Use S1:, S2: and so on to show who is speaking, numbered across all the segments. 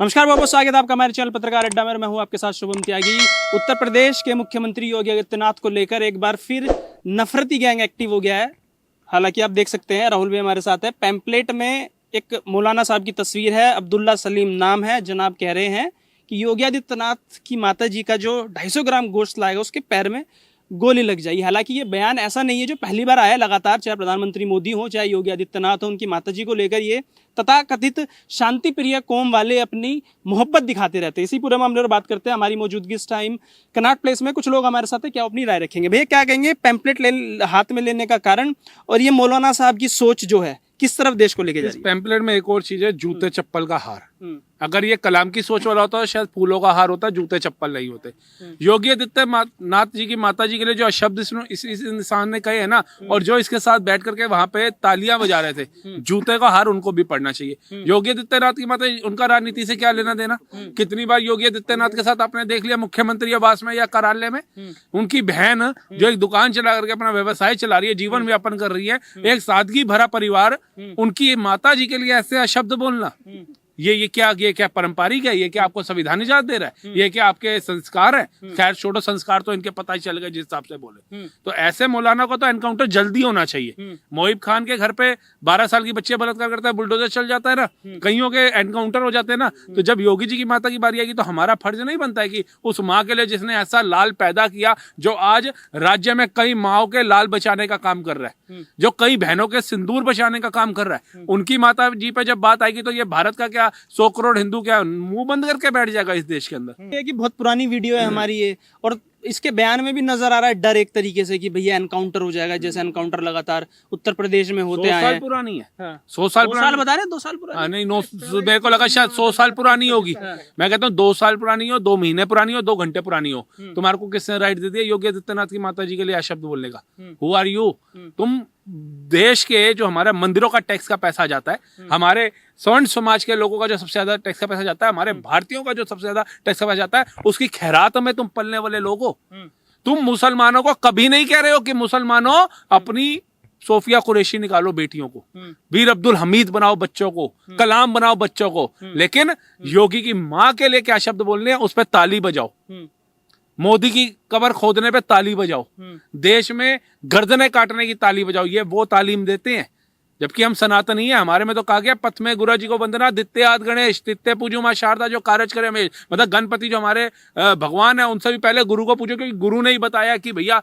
S1: नमस्कार, बहुत बहुत स्वागत है आपका हमारे चैनल पत्रकार अड्डा में। मैं हूं आपके साथ शुभम त्यागी। उत्तर प्रदेश के मुख्यमंत्री योगी आदित्यनाथ को लेकर एक बार फिर नफरती गैंग एक्टिव हो गया है। हालांकि आप देख सकते हैं, राहुल भी हमारे साथ है। पैम्पलेट में एक मौलाना साहब की तस्वीर है, अब्दुल्ला सलीम नाम है। जनाब कह रहे हैं कि योगी आदित्यनाथ की माता जी का जो 250 ग्राम गोश्त लाएगा उसके पैर में गोली लग जाएगी। हालांकि ये बयान ऐसा नहीं है जो पहली बार आया, लगातार चाहे प्रधानमंत्री मोदी हो चाहे योगी आदित्यनाथ हो, उनकी माताजी को लेकर ये तथाकथित शांति प्रिय कौम वाले अपनी मोहब्बत दिखाते रहते हैं। इसी पूरे मामले पर बात करते हैं। हमारी मौजूदगी इस टाइम कनॉट प्लेस में कुछ लोग हमारे साथ है, क्या अपनी राय रखेंगे। भैया क्या कहेंगे पैम्पलेट हाथ में लेने का कारण और ये मौलाना साहब की सोच जो है किस तरफ देश को लेके जा रही है?
S2: पैम्पलेट में एक और चीज है, जूते चप्पल का हार। अगर ये कलाम की सोच वाला होता तो शायद फूलों का हार होता, जूते चप्पल नहीं होते। योगी आदित्यनाथ जी की माता जी के लिए जो अशब्द इस इंसान ने कहे हैं ना, और जो इसके साथ बैठ करके वहां पे तालियां बजा रहे थे, जूते का हार उनको भी पड़ना चाहिए। योगी आदित्यनाथ की माता, उनका राजनीति से क्या लेना देना? कितनी बार योगी आदित्यनाथ के साथ आपने देख लिया मुख्यमंत्री आवास में या कार्यालय में। उनकी बहन जो एक दुकान चला करके अपना व्यवसाय चला रही है, जीवन व्यापन कर रही है, एक सादगी भरा परिवार, उनकी माता जी के लिए ऐसे अशब्द बोलना, ये क्या पारंपरिक है? ये क्या आपको संविधान इजाजत दे रहा है? ये क्या आपके संस्कार है? खैर छोड़ो, संस्कार तो इनके पता ही चल गए जिस हिसाब से बोले। तो ऐसे मौलाना को तो एनकाउंटर जल्दी होना चाहिए। मोहिब खान के घर पे 12 साल की बच्चे बलात्कार करता है, बुलडोजर चल जाता है ना, कईयों के एनकाउंटर हो जाते हैं ना। तो जब योगी जी की माता की बारी आएगी तो हमारा फर्ज नहीं बनता है कि उस माँ के लिए जिसने ऐसा लाल पैदा किया, जो आज राज्य में कई माओ के लाल बचाने का काम कर रहा है, जो कई बहनों के सिंदूर बचाने का काम कर रहा है, उनकी माता जी पे जब बात आएगी तो ये भारत का क्या 100 करोड़ हिंदू क्या मुंह बंद करके बैठ जाएगा इस देश के अंदर?
S1: ये कि बहुत पुरानी वीडियो है हमारी ये, और इसके बयान में भी नजर आ रहा है डर एक तरीके से कि भैया एनकाउंटर हो जाएगा, जैसे एनकाउंटर लगातार उत्तर प्रदेश में होते आए हैं।
S2: 100 साल पुरानी है।
S1: हाँ।
S2: 100 साल
S1: बता रहे 2 साल पुरानी?
S2: नहीं, मेरे को लगा शायद 100 साल पुरानी होगी। मैं कहता हूँ 2 साल पुरानी हो, 2 महीने पुरानी हो, 2 घंटे पुरानी हो। तुम्हारे को किसने राइट दे दिया योगी आदित्यनाथ की माता जी के लिए शब्द बोलने का? Who are you? तुम देश के जो हमारे मंदिरों का टैक्स का पैसा जाता है, हमारे स्वर्ण समाज के लोगों का जो सबसे ज्यादा टैक्स का पैसा जाता है, हमारे भारतीयों का जो सबसे ज्यादा टैक्स का पैसा जाता है, उसकी खैरात में तुम पलने वाले लोग हो। तुम मुसलमानों को कभी नहीं कह रहे हो कि मुसलमानों अपनी सोफिया कुरैशी निकालो बेटियों को, वीर अब्दुल हमीद बनाओ बच्चों को, कलाम बनाओ बच्चों को, लेकिन योगी की माँ के लिए क्या शब्द बोलने हैं उस पर ताली बजाओ। मोदी की कब्र खोदने पे ताली बजाओ, देश में गर्दनें काटने की ताली बजाओ। ये वो तालीम देते हैं, जबकि हम सनातनी है। हमारे में तो कहा गया पथ में गुरु जी को वंदना, दित्ते आद गणेश, तित्ते पूजो मां शारदा, जो कार्य करे हमें, मतलब गणपति जो हमारे भगवान है, उनसे भी पहले गुरु को पूजो, क्योंकि गुरु ने ही बताया कि भैया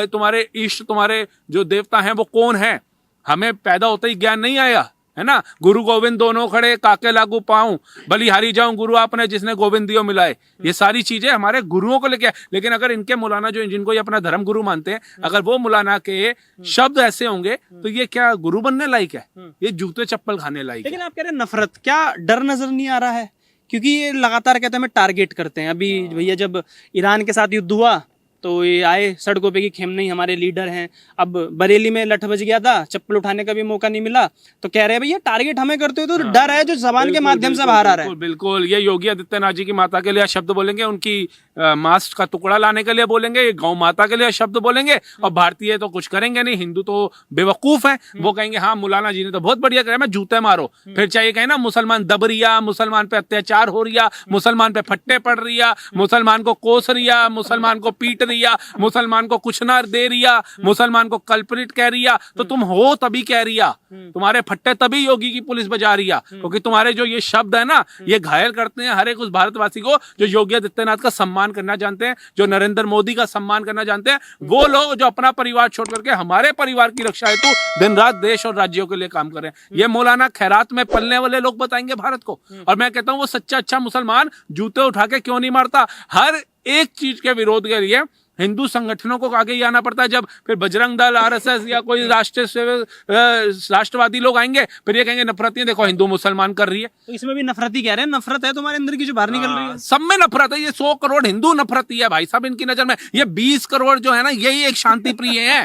S2: तुम्हारे इष्ट, तुम्हारे जो देवता हैं वो कौन है। हमें पैदा होते ही ज्ञान नहीं आया है ना। गुरु गोविंद दोनों खड़े, काके लागू पाऊं, बलिहारी जाऊं गुरु आपने, जिसने गोविंद दियो मिलाए। ये सारी चीजें हमारे गुरुओं को लेके। लेकिन अगर इनके मौलाना जो जिनको ये अपना धर्म गुरु मानते हैं, अगर वो मौलाना के शब्द ऐसे होंगे तो ये क्या गुरु बनने लायक है? ये जूते चप्पल खाने लायक है।
S1: लेकिन आप कह रहे हैं नफरत, क्या डर नजर नहीं आ रहा है? क्योंकि ये लगातार कहते हैं हमें टारगेट करते हैं। अभी भैया जब ईरान के साथ युद्ध हुआ तो ये आए सड़कों पे कि खेमनेई हमारे लीडर हैं। अब बरेली में लठ बज गया था, चप्पल उठाने का भी मौका नहीं मिला, तो कह रहे हैं भैया टारगेट हमें करते हो। तो डर है जो जबान के माध्यम से बाहर आ रहा है।
S2: बिल्कुल, ये योगी आदित्यनाथ जी की माता के लिए शब्द बोलेंगे, उनकी मांस का टुकड़ा लाने के लिए बोलेंगे, गौ माता के लिए शब्द बोलेंगे, और भारतीय तो कुछ करेंगे नहीं। हिंदू तो बेवकूफ है, वो कहेंगे हाँ मौलाना जी ने तो बहुत बढ़िया करा, मैं जूते मारो। फिर चाहिए कहे ना मुसलमान दब रिया, मुसलमान पे अत्याचार हो रिया, मुसलमान पे फट्टे पड़ रिया, मुसलमान को कोस रिया, मुसलमान को पीट रिया, मुसलमान को कुछ ना दे रिया, मुसलमान को कल्प्रिट कह रिया। तो तुम हो तभी कह रिया, तुम्हारे फट्टे तभी योगी की पुलिस बजा रिया, क्योंकि तुम्हारे जो ये शब्द है ना, ये घायल करते हैं हर एक उस भारतवासी को जो योगी आदित्यनाथ का सम्मान करना जानते हैं, जो नरेंद्र मोदी का सम्मान करना जानते हैं। वो लोग जो अपना परिवार छोड़ करके हमारे परिवार की रक्षा हेतु दिन रात देश और राज्यों के लिए काम कर रहे हैं, ये मौलाना खैरात में पलने वाले लोग बताएंगे भारत को। और मैं कहता हूं वो सच्चा अच्छा मुसलमान जूते उठा के क्यों नहीं मारता? हर एक चीज के विरोध के लिए हिंदू संगठनों को आगे ही आना पड़ता है। जब फिर बजरंग दल, आरएसएस या कोई राष्ट्रवादी लोग आएंगे, फिर ये कहेंगे नफरती देखो हिंदू मुसलमान कर रही है।
S1: तो इसमें भी नफरती कह रहे हैं, नफरत है तुम्हारे अंदर की जो बाहर निकल रही है।
S2: सब में नफरत है। ये 100 करोड़ हिंदू नफरती है भाई साहब इनकी नजर में। ये 20 करोड़ जो है ना, यही एक शांति प्रिय है।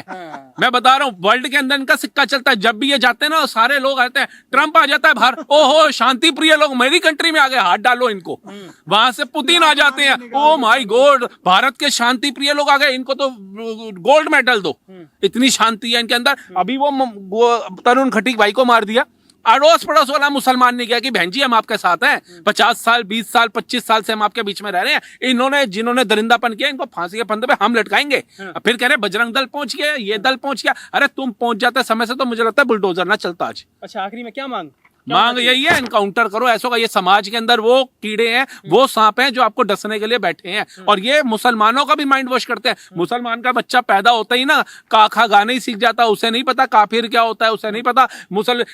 S2: मैं बता रहा हूँ, वर्ल्ड के अंदर इनका सिक्का चलता है। जब भी ये जाते हैं ना, सारे लोग आते हैं, ट्रंप आ जाता है बाहर, ओहो शांति प्रिय लोग मेरी कंट्री में आ गए, हाथ डालो इनको। वहां से पुतिन आ जाते हैं, ओ माई गॉड भारत के शांति प्रिय लोग आ गए, इनको तो गोल्ड मेडल दो, इतनी शांति है इनके अंदर। अभी वो तरुण खटीक भाई को मार दिया, अड़ोस पड़ोस वाला मुसलमान नहीं गया कि बहन जी हम आपके साथ हैं, 50 साल 20 साल 25 साल से हम आपके बीच में रह रहे हैं, इन्होंने जिन्होंने दरिंदापन किया इनको फांसी के फंदे पे हम लटकाएंगे। अब फिर कह रहे बजरंग दल पहुंच गया, ये दल पहुंच गया। अरे तुम पहुंच जाते समय से तो मुझे लगता है बुलडोजर ना चलता आज।
S1: अच्छा, आखिरी में क्या मांग
S2: यही है, इनकाउंटर करो ऐसा। ये समाज के अंदर वो कीड़े हैं, वो सांप हैं जो आपको डसने के लिए बैठे हैं, और ये मुसलमानों का भी माइंड वॉश करते हैं। मुसलमान का बच्चा पैदा होता ही ना काखा गाने ही सीख जाता, उसे नहीं पता काफिर क्या होता है, उसे नहीं पता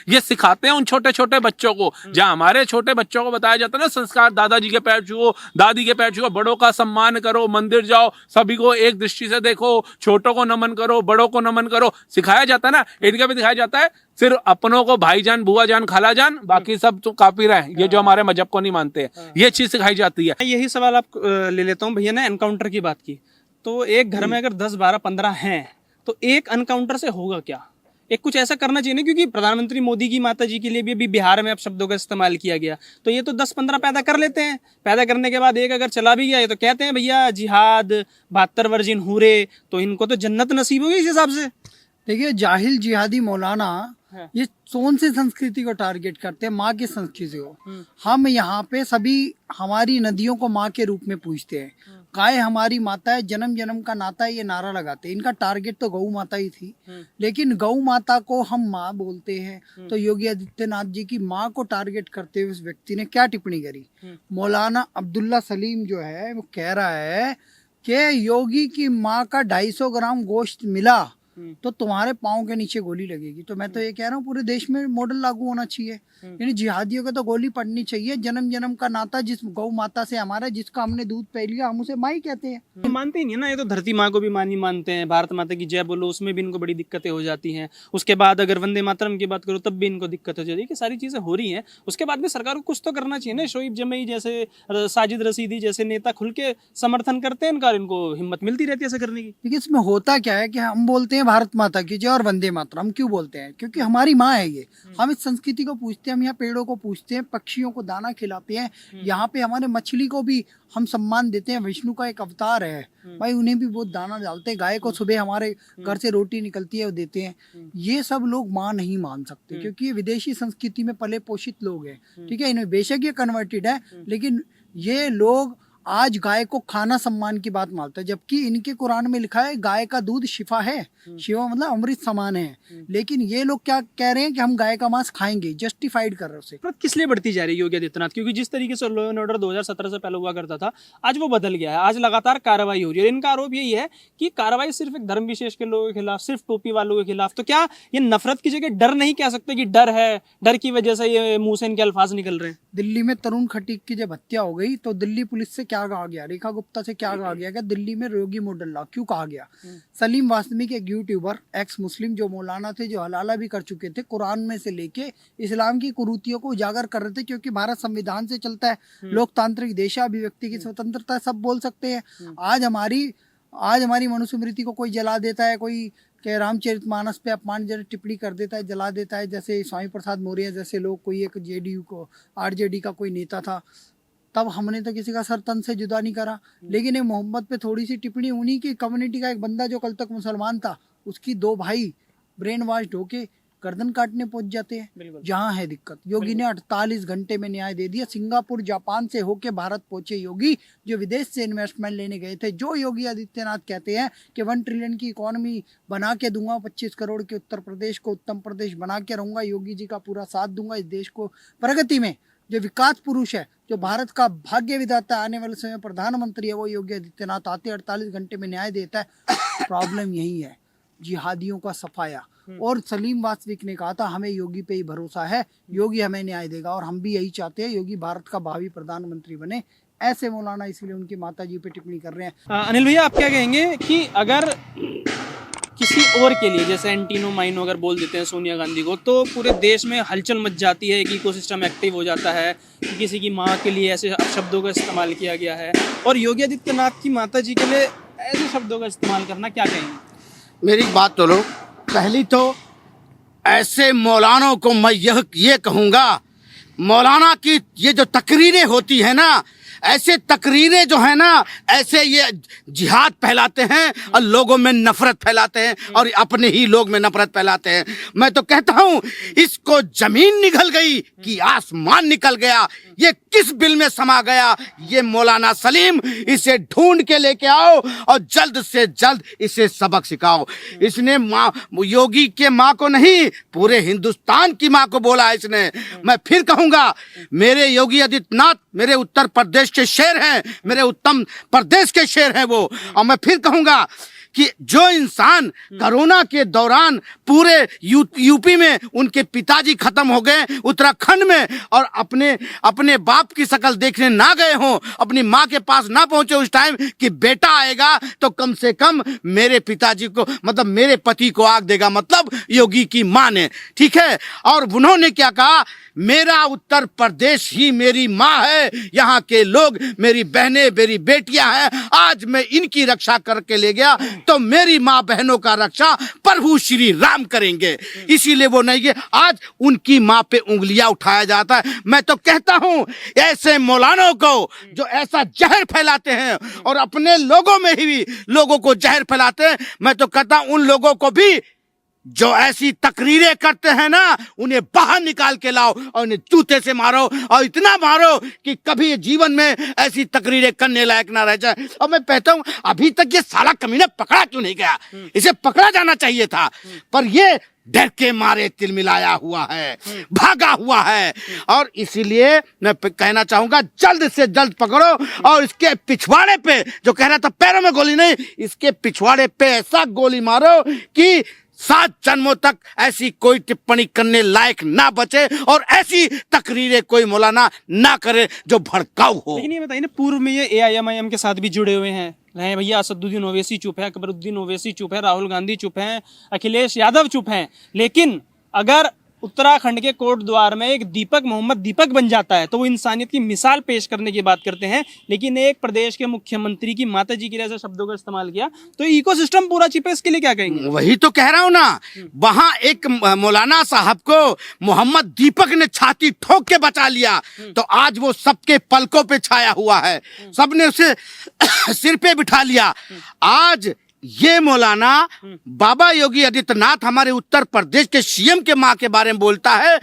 S2: ये सिखाते हैं उन छोटे छोटे बच्चों को। जहां हमारे छोटे बच्चों को बताया जाता है ना संस्कार, दादाजी के पैर छुओ, दादी के पैर छुओ, बड़ों का सम्मान करो, मंदिर जाओ, सभी को एक दृष्टि से देखो, छोटों को नमन करो, बड़ों को नमन करो, सिखाया जाता है ना। इनका भी दिखाया जाता है सिर्फ अपनों को भाईजान, बुआ जान, खाला जान, बाकी सब तो काफिर हैं, ये जो हमारे मजहब को नहीं मानते हैं, ये चीज सिखाई जाती है।
S1: यही सवाल आप ले लेता हूँ। भैया ने एनकाउंटर की बात की, तो एक घर में अगर 10 12 15 हैं तो एक एनकाउंटर से होगा क्या? एक कुछ ऐसा करना चाहिए ना, क्योंकि प्रधानमंत्री मोदी की माता जी के लिए भी अभी बिहार में अब शब्दों का इस्तेमाल किया गया, तो ये तो 10-15 पैदा कर लेते हैं। पैदा करने के बाद एक अगर चला भी गया ये तो कहते हैं भैया जिहाद 72 वर्जिन हूरे, तो इनको तो जन्नत नसीब होगी इस हिसाब से।
S3: देखिए, जाहिल जिहादी मौलाना ये कौन सी संस्कृति को टारगेट करते हैं? माँ की संस्कृति को। हम यहाँ पे सभी हमारी नदियों को माँ के रूप में पूजते हैं, गाय हमारी माता है, जन्म जन्म का नाता है, ये नारा लगाते हैं। इनका टारगेट तो गौ माता ही थी, लेकिन गौ माता को हम माँ बोलते हैं। तो योगी आदित्यनाथ जी की माँ को टारगेट करते हुए उस व्यक्ति ने क्या टिप्पणी करी? मौलाना अब्दुल्ला सलीम जो है वो कह रहा है कि योगी की माँ का 250 ग्राम गोश्त मिला तो तुम्हारे पाँव के नीचे गोली लगेगी। तो मैं तो ये कह रहा हूँ पूरे देश में मॉडल लागू होना चाहिए, यानी जिहादियों को तो गोली पड़नी चाहिए। जन्म जन्म का नाता जिस गौ माता से हमारा, जिसका हमने दूध पी लिया, हम उसे माँ ही कहते हैं।
S1: मानते ही नहीं ना, ये तो धरती माँ को भी मानी मानते हैं। भारत माता की जय बोलो, उसमें भी इनको बड़ी दिक्कतें हो जाती हैं। उसके बाद अगर वंदे मातरम की बात करो तब भी इनको दिक्कत हो जाती है कि सारी चीजें हो रही हैं। उसके बाद में सरकार को कुछ तो करना चाहिए ना। शोएब जमई जैसे, साजिद रशीदी जैसे नेता खुल के समर्थन करते हैं इनका, इनको हिम्मत मिलती रहती है ऐसा करने की।
S3: देखिए, इसमें होता क्या है कि हम बोलते हैं भारत माता की जय और वंदे मातरम। हम क्यों बोलते हैं? क्योंकि हमारी माँ है ये। हम इस संस्कृति को पूछते हैं, हम यहाँ पेड़ों को पूछते हैं, पक्षियों को दाना खिलाते हैं, यहाँ पे हमारे मछली को भी हम सम्मान देते हैं। विष्णु का एक अवतार है भाई, उन्हें भी बहुत दाना डालते हैं। गाय को सुबह हमारे घर से रोटी निकलती है वो देते हैं। ये सब लोग माँ नहीं मान सकते, क्योंकि ये विदेशी संस्कृति में पले पोषित लोग हैं। ठीक है, इन्हें बेशक ये कन्वर्टेड है, लेकिन ये लोग आज गाय को खाना सम्मान की बात मानते हैं, जबकि इनके कुरान में लिखा है गाय का दूध शिफा है। शिफा मतलब अमृत समान है। लेकिन ये लोग क्या कह रहे हैं कि हम गाय का मांस खाएंगे, जस्टिफाइड कर रहे हैं उसे।
S1: पर किस लिए बढ़ती जा रही है योगी आदित्यनाथ? क्योंकि जिस तरीके से लॉ एंड ऑर्डर 2017 से पहले हुआ करता था, आज वो बदल गया है। आज लगातार कार्रवाई हो रही है। इनका आरोप यही है कि कार्रवाई सिर्फ एक धर्म विशेष के लोगों के खिलाफ, सिर्फ टोपी वालों के खिलाफ। तो क्या ये नफरत की जगह डर नहीं कह सकते कि डर है, डर की वजह से ये मुंह से इनके अल्फाज निकल रहे हैं?
S3: दिल्ली में तरुण खटीक की जब हत्या हो गई तो दिल्ली पुलिस से क्या कहा गया, रेखा गुप्ता से क्या कहा गया कि दिल्ली में योगी मॉडल ला क्यों कहा गया? सलीम वासनिक एक यूट्यूबर, एक्स मुस्लिम जो मौलाना थे, जो हलाला भी कर चुके थे, कुरान में से लेके इस्लाम की कुरीतियों को उजागर कर रहे थे। क्योंकि भारत संविधान से चलता है, लोकतांत्रिक देश है, अभिव्यक्ति की स्वतंत्रता है, सब बोल सकते हैं। आज हमारी मनुस्मृति को कोई जला देता है, कोई के रामचरितमानस पे अपमानजनक टिप्पणी कर देता है, जला देता है। जैसे स्वामी प्रसाद मौर्य जैसे लोग, कोई एक जेडीयू को आरजेडी का कोई नेता था, तब हमने तो किसी का सर तन से जुदा नहीं करा। लेकिन ये मोहम्मद पे थोड़ी सी टिप्पणी, उन्हीं की कम्युनिटी का एक बंदा जो कल तक मुसलमान था, उसकी 2 भाई ब्रेन वॉश होके गर्दन काटने पहुंच जाते हैं। जहां है दिक्कत। योगी ने 48 घंटे में न्याय दे दिया। सिंगापुर जापान से होके भारत पहुंचे योगी, जो विदेश से इन्वेस्टमेंट लेने गए थे। जो योगी आदित्यनाथ कहते हैं कि 1 ट्रिलियन की इकोनॉमी बना के दूंगा, 25 करोड़ के उत्तर प्रदेश को उत्तम प्रदेश बना के रहूंगा, योगी जी का पूरा साथ दूंगा इस देश को प्रगति में। जो विकास पुरुष है, जो भारत का भाग्य विधाता, आने वाले समय प्रधानमंत्री है, वो योगी आदित्यनाथ आते 48 घंटे में न्याय देता है। प्रॉब्लम यही है, जिहादियों का सफाया। और सलीम वासनिक ने कहा था हमें योगी पे ही भरोसा है, योगी हमें न्याय देगा, और हम भी यही चाहते हैं योगी भारत का भावी प्रधानमंत्री बने। ऐसे मौलाना इसलिए उनकी माता जी पे टिप्पणी कर रहे हैं।
S1: अनिल भैया, आप क्या कहेंगे कि अगर किसी और के लिए, जैसे एंटीनो माइनो अगर बोल देते हैं सोनिया गांधी को, तो पूरे देश में हलचल मच जाती है, एक इकोसिस्टम एक्टिव हो जाता है कि किसी की माँ के लिए ऐसे शब्दों का इस्तेमाल किया गया है, और योगी आदित्यनाथ की माता जी के लिए ऐसे शब्दों का इस्तेमाल करना, क्या कहेंगे?
S4: मेरी बात तो लो, पहली तो ऐसे मौलानों को मैं ये कहूँगा, मौलाना की ये जो तकरीरें होती है ना, ऐसे तकरीरें जो है ना, ऐसे ये जिहाद फैलाते हैं और लोगों में नफरत फैलाते हैं और अपने ही लोग में नफरत फैलाते हैं। मैं तो कहता हूं इसको जमीन निगल गई कि आसमान निकल गया। ये किस बिल में समा गया ये मौलाना सलीम, इसे ढूंढ के लेके आओ और जल्द से जल्द इसे सबक सिखाओ। इसने माँ योगी के माँ को नहीं, पूरे हिंदुस्तान की माँ को बोला है इसने। मैं फिर कहूंगा, मेरे योगी आदित्यनाथ मेरे उत्तर प्रदेश के शेर हैं, मेरे उत्तम प्रदेश के शेर हैं वो। और मैं फिर कहूंगा कि जो इंसान कोरोना के दौरान पूरे यूपी में उनके पिताजी खत्म हो गए, उत्तराखंड में, और अपने बाप की शक्ल देखने ना गए हों, अपनी माँ के पास ना पहुंचे उस टाइम कि बेटा आएगा तो कम से कम मेरे पिताजी को, मतलब मेरे पति को आग देगा, मतलब योगी की माँ ने, ठीक है। और उन्होंने क्या कहा, मेरा उत्तर प्रदेश ही मेरी माँ है, यहाँ के लोग मेरी बहनें मेरी बेटियां हैं। आज मैं इनकी रक्षा करके ले गया तो मेरी माँ बहनों का रक्षा प्रभु श्री राम करेंगे। इसीलिए वो नहीं गए। आज उनकी माँ पे उंगलियां उठाया जाता है। मैं तो कहता हूं ऐसे मौलानों को जो ऐसा जहर फैलाते हैं और अपने लोगों में ही लोगों को जहर फैलाते हैं, मैं तो कहता हूं उन लोगों को भी जो ऐसी तकरीरें करते हैं ना, उन्हें बाहर निकाल के लाओ और उन्हें जूते से मारो, और इतना मारो कि कभी जीवन में ऐसी तकरीरें करने लायक ना रह जाए। और मैं कहता हूं अभी तक ये साला कमीना पकड़ा क्यों नहीं गया? इसे पकड़ा जाना चाहिए था, पर ये डर के मारे तिलमिलाया हुआ है, भागा हुआ है। और इसीलिए मैं कहना चाहूंगा जल्द से जल्द पकड़ो और इसके पिछवाड़े पे, जो कह रहा था पैरों में गोली नहीं, इसके पिछवाड़े पे ऐसा गोली मारो कि 7 जन्मों तक ऐसी कोई टिप्पणी करने लायक ना बचे और ऐसी तकरीरें कोई मौलाना ना करे जो भड़काऊ हो।
S1: लेकिन ये बताइए ना, पूर्व में ये AIMIM के साथ भी जुड़े हुए हैं भैया, असदुद्दीन ओवैसी चुप है, अकबरुद्दीन ओवैसी चुप है, राहुल गांधी चुप हैं, अखिलेश यादव चुप हैं। लेकिन अगर उत्तराखंड के कोट द्वार में एक मोहम्मद दीपक बन जाता है तो वो इंसानियत की मिसाल पेश करने की बात करते हैं। लेकिन एक प्रदेश के मुख्यमंत्री की माताजी के लिए ऐसे शब्दों का इस्तेमाल किया तो इकोसिस्टम पूरा चिप है, इसके लिए क्या कहेंगे?
S4: वही तो कह रहा हूं ना, वहां एक मौलाना साहब को मोहम्मद दीपक ने छाती ठोक के बचा लिया तो आज वो सबके पलकों पे छाया हुआ है, सबने उसे सिर पे बिठा लिया। आज ये मौलाना बाबा योगी आदित्यनाथ हमारे उत्तर प्रदेश के CM के माँ के बारे में बोलता है,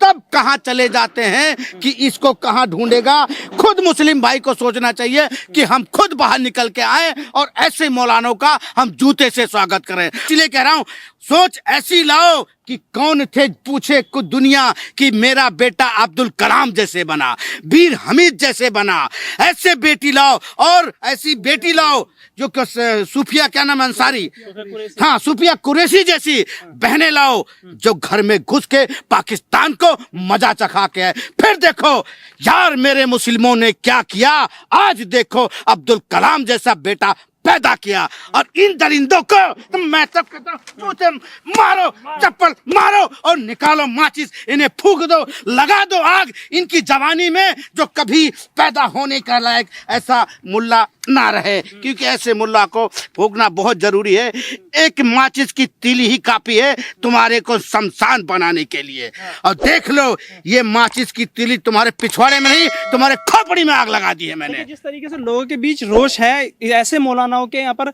S4: तब कहां चले जाते हैं कि इसको कहां ढूंढेगा। खुद मुस्लिम भाई को सोचना चाहिए कि हम खुद बाहर निकल के आए और ऐसे मौलानों का हम जूते से स्वागत करें। इसलिए कह रहा हूं सोच ऐसी लाओ कि कौन थे पूछे कुछ दुनिया कि मेरा बेटा अब्दुल कलाम जैसे बना, वीर हमीद जैसे बना। ऐसे बेटी लाओ और ऐसी बेटी लाओ जो सूफिया, क्या नाम, अंसारी, हाँ सूफिया कुरैशी जैसी बहनें लाओ जो घर में घुस के पाकिस्तान को मजा चखा के है। फिर देखो यार मेरे मुस्लिमों ने क्या किया, आज देखो अब्दुल कलाम जैसा बेटा पैदा किया। और इन दरिंदों को तो मैं सब कहता हूं जूते मारो, चप्पल मारो और निकालो माचिस, इन्हें फूंक दो, लगा दो आग इनकी जवानी में, जो कभी पैदा होने का लायक ऐसा मुल्ला ना रहे, क्योंकि ऐसे मुल्ला को फूंकना बहुत जरूरी है। एक माचिस की तीली ही काफी है तुम्हारे को शमशान बनाने के लिए। और देख लो ये माचिस की तीली तुम्हारे पिछवाड़े में नहीं, तुम्हारे खोपड़ी में आग लगा दी है मैंने।
S1: जिस तरीके से लोगों के बीच रोष है, ऐसे मौलानाओं के यहाँ पर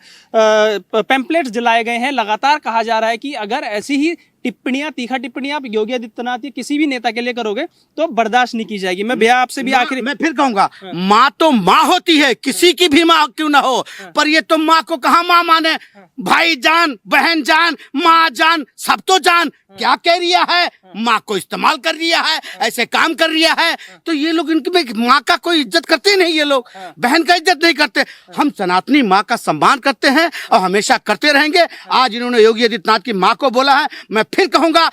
S1: पैम्पलेट्स जलाए गए हैं। लगातार कहा जा रहा है कि अगर ऐसी ही टिप्पणियां, तीखा टिप्पणियां आप योगी आदित्यनाथ या किसी भी नेता के लिए करोगे तो बर्दाश्त नहीं की जाएगी। मैं भैया आपसे भी आखिरी,
S4: मैं फिर कहूंगा, माँ तो माँ होती है, किसी की भी माँ क्यों ना हो, पर ये तो माँ को कहाँ माँ माने, भाई जान, बहन जान, माँ जान, सब तो जान। क्या कह रिया है, माँ को इस्तेमाल कर रिया है, ऐसे काम कर रिया है। तो ये लोग इनकी माँ का कोई इज्जत करते नहीं, ये लोग बहन का इज्जत नहीं करते। हम सनातनी माँ का सम्मान करते हैं और हमेशा करते रहेंगे। आज इन्होंने योगी आदित्यनाथ की माँ को बोला है, मैं फिर कहूंगा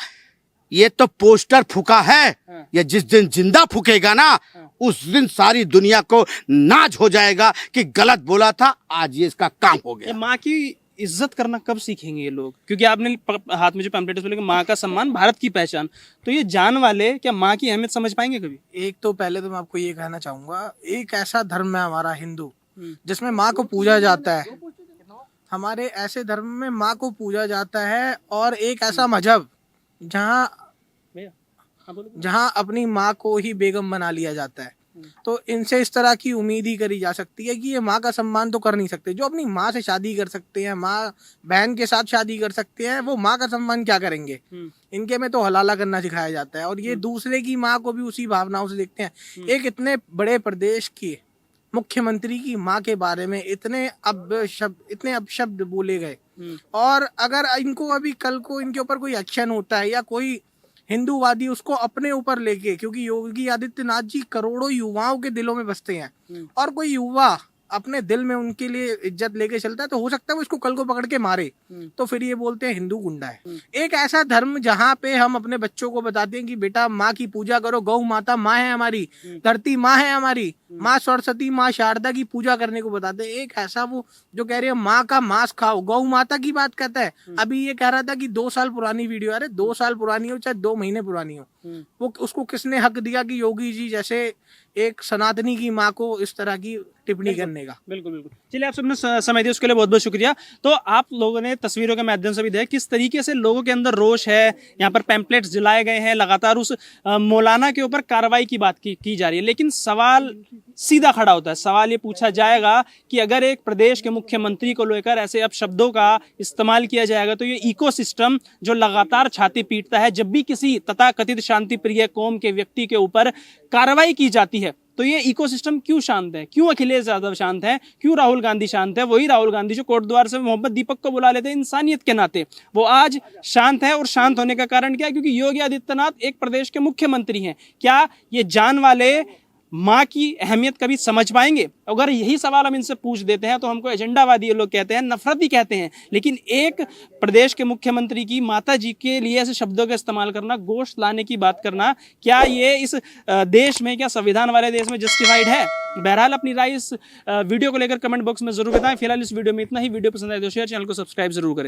S4: ये तो पोस्टर फूका है, ये जिस दिन जिंदा फूकेगा ना उस दिन सारी दुनिया को नाज हो जाएगा कि गलत बोला था। आज ये इसका काम हो गया।
S1: माँ की इज्जत करना कब सीखेंगे ये लोग? क्योंकि आपने हाथ में जो पैम्पलेट बोले माँ का सम्मान भारत की पहचान, तो ये जान वाले क्या माँ की अहमियत समझ पाएंगे कभी?
S5: एक तो पहले तो मैं आपको ये कहना चाहूंगा, एक ऐसा धर्म है हमारा हिंदू जिसमें माँ को पूजा जाता है। हमारे ऐसे धर्म में माँ को पूजा जाता है और एक ऐसा मजहब जहाँ अपनी माँ को ही बेगम बना लिया जाता है। तो इनसे इस तरह की उम्मीद ही करी जा सकती है कि ये माँ का सम्मान तो कर नहीं सकते। जो अपनी माँ से शादी कर सकते हैं, माँ बहन के साथ शादी कर सकते हैं, वो माँ का सम्मान क्या करेंगे। इनके में तो हलाला करना सिखाया जाता है और ये दूसरे की माँ को भी उसी भावनाओं से देखते हैं। एक इतने बड़े प्रदेश की मुख्यमंत्री की माँ के बारे में इतने अपशब्द बोले गए, और अगर इनको अभी कल को इनके ऊपर कोई एक्शन होता है या कोई हिंदूवादी उसको अपने ऊपर लेके, क्योंकि योगी आदित्यनाथ जी करोड़ों युवाओं के दिलों में बसते हैं, और कोई युवा अपने दिल में उनके लिए इज्जत लेके चलता है, तो हो सकता है वो इसको कल को पकड़ के मारे, तो फिर ये बोलते हैं हिंदू गुंडा है। एक ऐसा धर्म जहाँ पे हम अपने बच्चों को बताते हैं कि बेटा माँ की पूजा करो, गौ माता माँ है हमारी, धरती माँ है हमारी, माँ सरस्वती माँ शारदा की पूजा करने को बताते हैं। एक ऐसा वो जो कह रही है माँ का मांस खाओ, गौ माता की बात कहता है। अभी ये कह रहा था कि 2 साल पुरानी वीडियो, अरे 2 साल पुरानी हो चाहे 2 महीने पुरानी हो, वो उसको किसने हक दिया कि योगी जी जैसे एक सनातनी की माँ को इस तरह की टिप्पणी करने का।
S1: बिल्कुल बिल्कुल। चलिए, आप सबने समय दिया उसके लिए बहुत बहुत शुक्रिया। तो आप लोगों ने तस्वीरों के माध्यम से भी देखा किस तरीके से लोगों के अंदर रोष है। यहाँ पर पैम्पलेट्स जलाए गए हैं, लगातार उस मौलाना के ऊपर कार्रवाई की बात की जा रही है, लेकिन सवाल सीधा खड़ा होता है। सवाल ये पूछा जाएगा कि अगर एक प्रदेश के मुख्यमंत्री को लेकर ऐसे अपशब्दों का इस्तेमाल किया जाएगा तो ये इकोसिस्टम जो लगातार छाती पीटता है, जब भी किसी तथाकथित शांति प्रिय कौम के व्यक्ति के ऊपर कार्रवाई की जाती है, तो ये इकोसिस्टम क्यों शांत है? क्यों अखिलेश यादव शांत है? क्यों राहुल गांधी शांत है? वही राहुल गांधी जो कोटद्वार से मोहम्मद दीपक को बुला लेते हैं इंसानियत के नाते, वो आज शांत है। और शांत होने का कारण क्या है? क्योंकि योगी आदित्यनाथ एक प्रदेश के मुख्यमंत्री हैं। क्या ये जान वाले माँ की अहमियत कभी समझ पाएंगे? अगर यही सवाल हम इनसे पूछ देते हैं तो हमको एजेंडावादी ये लोग कहते हैं, नफरती कहते हैं। लेकिन एक प्रदेश के मुख्यमंत्री की माता जी के लिए ऐसे शब्दों का इस्तेमाल करना, गोश्त लाने की बात करना, क्या ये इस देश में, क्या संविधान वाले देश में जस्टिफाइड है? बहरहाल अपनी राय इस वीडियो को लेकर कमेंट बॉक्स में जरूर बताएं। फिलहाल इस वीडियो में इतना ही। वीडियो पसंद आए तो शेयर, चैनल को सब्सक्राइब जरूर करें।